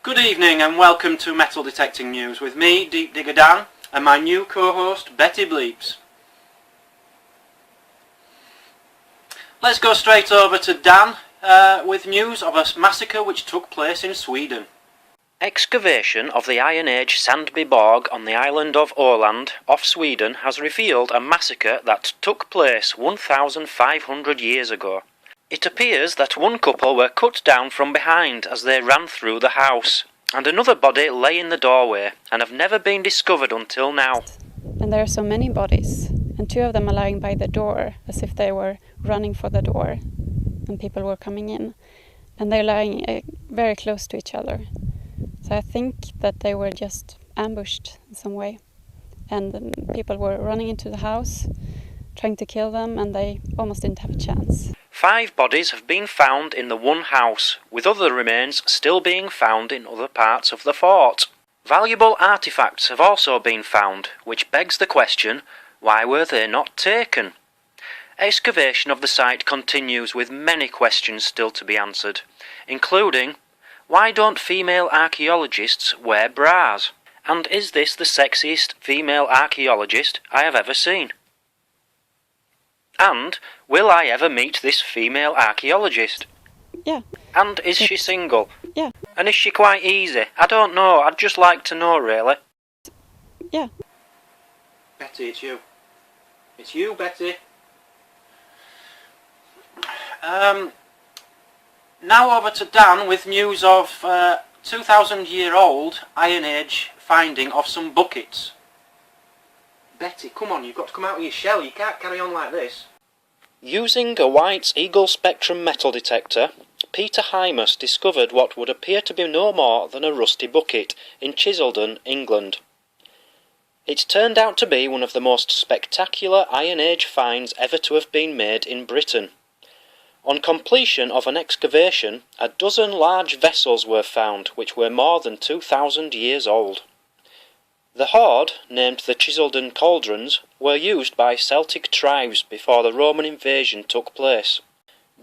Good evening and welcome to Metal Detecting News with me, Deep Digger Dan, and my new co-host, Betty Bleeps. Let's go straight over to Dan with news of a massacre which took place in Sweden. Excavation of the Iron Age Sandby Borg on the island of Åland, off Sweden, has revealed a massacre that took place 1,500 years ago. It appears that one couple were cut down from behind as they ran through the house, and another body lay in the doorway and have never been discovered until now. And there are so many bodies, and two of them are lying by the door as if they were running for the door and people were coming in, and they're lying very close to each other. So I think that they were just ambushed in some way, and people were running into the house trying to kill them, and they almost didn't have a chance. 5 bodies have been found in the one house, with other remains still being found in other parts of the fort. Valuable artefacts have also been found, which begs the question, why were they not taken? Excavation of the site continues with many questions still to be answered, including, why don't female archaeologists wear bras? And is this the sexiest female archaeologist I have ever seen? And will I ever meet this female archaeologist? Yeah. And is she single? Yeah. And is she quite easy? I don't know, I'd just like to know really. Yeah. Betty, it's you. It's you, Betty. Now over to Dan with news of 2,000-year-old Iron Age finding of some buckets. Betty, come on, you've got to come out of your shell, you can't carry on like this. Using a White's Eagle Spectrum metal detector, Peter Hymas discovered what would appear to be no more than a rusty bucket in Chiseldon, England. It turned out to be one of the most spectacular Iron Age finds ever to have been made in Britain. On completion of an excavation, a dozen large vessels were found which were more than 2,000 years old. The hoard, named the Chiseldon Cauldrons, were used by Celtic tribes before the Roman invasion took place.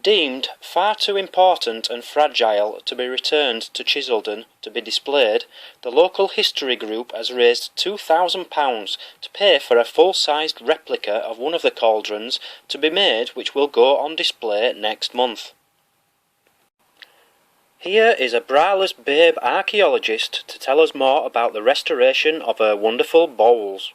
Deemed far too important and fragile to be returned to Chiseldon to be displayed, the local history group has raised £2,000 to pay for a full-sized replica of one of the cauldrons to be made, which will go on display next month. Here is a braless babe archaeologist to tell us more about the restoration of her wonderful bowls.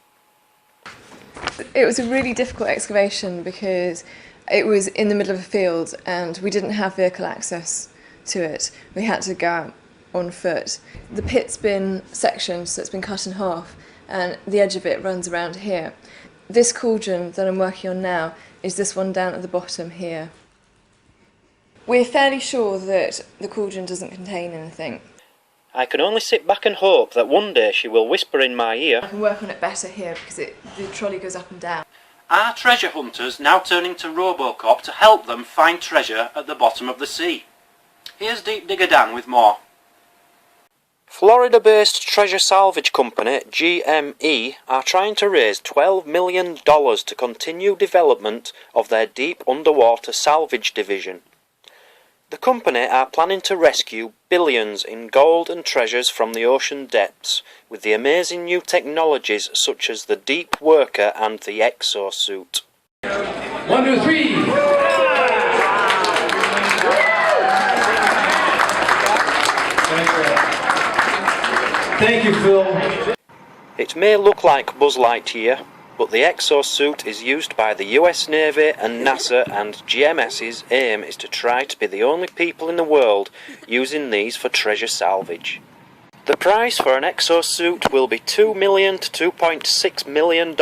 It was a really difficult excavation because it was in the middle of a field and we didn't have vehicle access to it. We had to go out on foot. The pit's been sectioned, so it's been cut in half, and the edge of it runs around here. This cauldron that I'm working on now is this one down at the bottom here. We're fairly sure that the cauldron doesn't contain anything. I can only sit back and hope that one day she will whisper in my ear. I can work on it better here because the trolley goes up and down. Are treasure hunters now turning to Robocop to help them find treasure at the bottom of the sea? Here's Deep Digger Dan with more. Florida-based treasure salvage company GME are trying to raise $12 million to continue development of their deep underwater salvage division. The company are planning to rescue billions in gold and treasures from the ocean depths with the amazing new technologies such as the Deep Worker and the exosuit. 1, 2, 3! Thank you, Phil. It may look like Buzz Lightyear, but the exosuit is used by the US Navy and NASA, and GMS's aim is to try to be the only people in the world using these for treasure salvage. The price for an exosuit will be $2 million to $2.6 million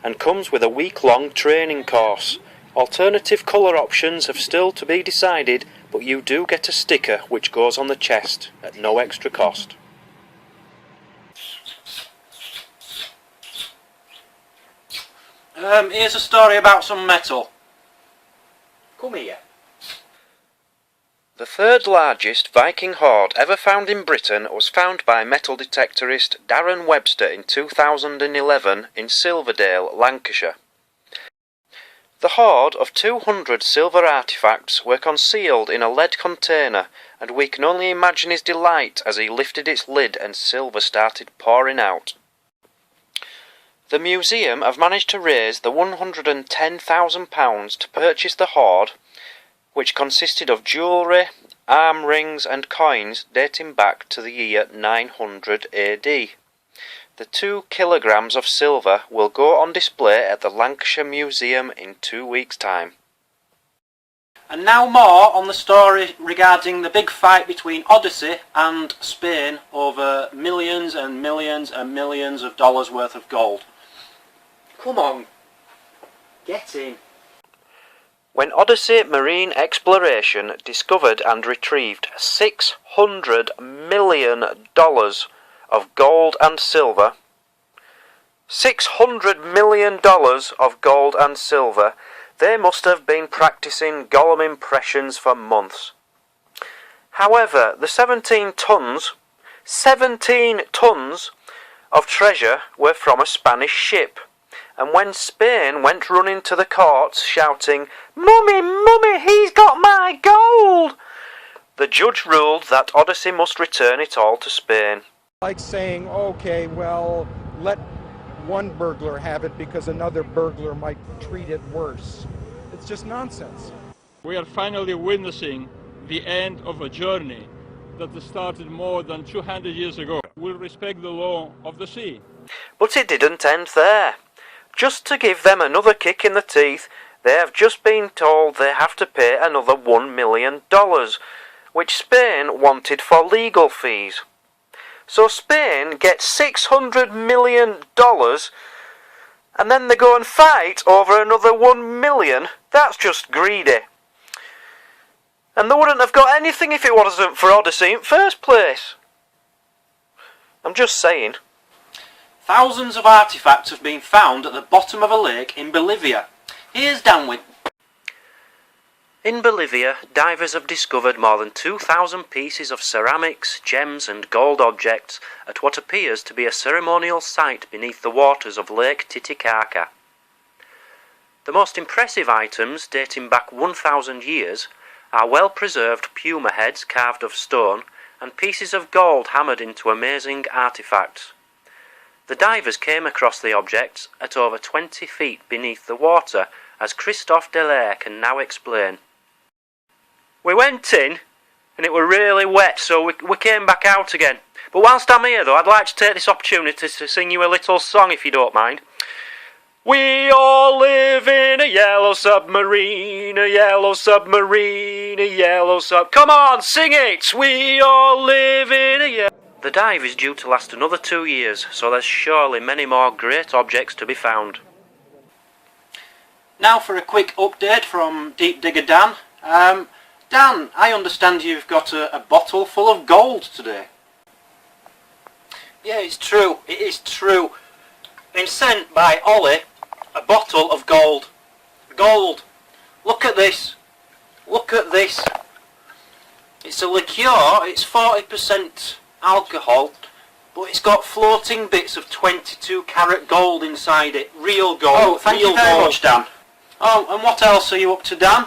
and comes with a week-long training course. Alternative colour options have still to be decided, but you do get a sticker which goes on the chest at no extra cost. Here's a story about some metal. Come here. The third largest Viking hoard ever found in Britain was found by metal detectorist Darren Webster in 2011 in Silverdale, Lancashire. The hoard of 200 silver artifacts were concealed in a lead container, and we can only imagine his delight as he lifted its lid and silver started pouring out. The museum have managed to raise the £110,000 to purchase the hoard, which consisted of jewellery, arm rings and coins dating back to the year 900 AD. The 2 kilograms of silver will go on display at the Lancashire Museum in 2 weeks' time. And now more on the story regarding the big fight between Odyssey and Spain over millions and millions and millions of dollars worth of gold. Come on, get in. When Odyssey Marine Exploration discovered and retrieved $600 million of gold and silver, $600 million of gold and silver, they must have been practising Gollum impressions for months. However, the 17 tons of treasure were from a Spanish ship, and when Spain went running to the courts shouting, "Mummy, Mummy, he's got my gold!" the judge ruled that Odyssey must return it all to Spain. Like saying, okay, well, let one burglar have it because another burglar might treat it worse. It's just nonsense. We are finally witnessing the end of a journey that started more than 200 years ago. We'll respect the law of the sea. But it didn't end there. Just to give them another kick in the teeth, they have just been told they have to pay another $1 million, which Spain wanted for legal fees. So Spain gets $600 million, and then they go and fight over another $1 million. That's just greedy. And they wouldn't have got anything if it wasn't for Odyssey in first place. I'm just saying. Thousands of artifacts have been found at the bottom of a lake in Bolivia. Here's Dan with... In Bolivia, divers have discovered more than 2,000 pieces of ceramics, gems and gold objects at what appears to be a ceremonial site beneath the waters of Lake Titicaca. The most impressive items, dating back 1,000 years, are well-preserved puma heads carved of stone and pieces of gold hammered into amazing artifacts. The divers came across the objects at over 20 feet beneath the water, as Christophe Delaire can now explain. We went in, and it were really wet, so we came back out again. But whilst I'm here, though, I'd like to take this opportunity to sing you a little song, if you don't mind. We all live in a yellow submarine, a yellow submarine, a yellow sub... Come on, sing it! We all live in a yellow... The dive is due to last another 2 years, so there's surely many more great objects to be found. Now for a quick update from Deep Digger Dan. Dan, I understand you've got a bottle full of gold today. Yeah, it's true. It is true. Been sent by Ollie a bottle of gold. Gold. Look at this. Look at this. It's a liqueur. It's 40% alcohol, but it's got floating bits of 22 carat gold inside it. Real gold. Oh, thank you very much, Dan. Oh, and what else are you up to, Dan?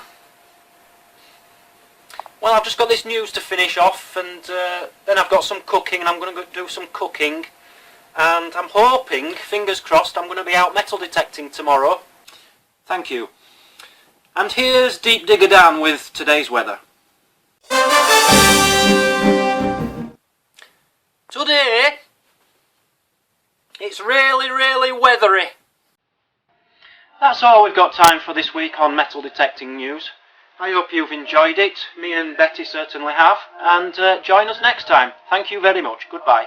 Well, I've just got this news to finish off, and then I've got some cooking, and I'm going to go do some cooking. And I'm hoping, fingers crossed, I'm going to be out metal detecting tomorrow. Thank you. And here's Deep Digger Dan with today's weather. Today, it's really, really weathery. That's all we've got time for this week on Metal Detecting News. I hope you've enjoyed it. Me and Betty certainly have. And join us next time. Thank you very much. Goodbye.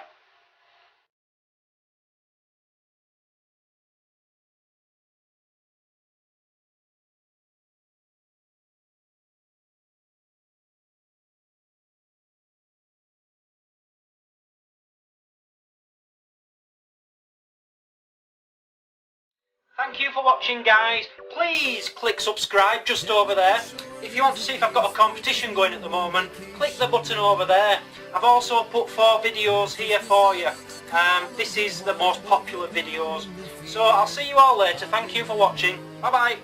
Thank you for watching, guys. Please click subscribe just over there. If you want to see if I've got a competition going at the moment, click the button over there. I've also put 4 videos here for you. This is the most popular videos. So I'll see you all later. Thank you for watching. Bye bye.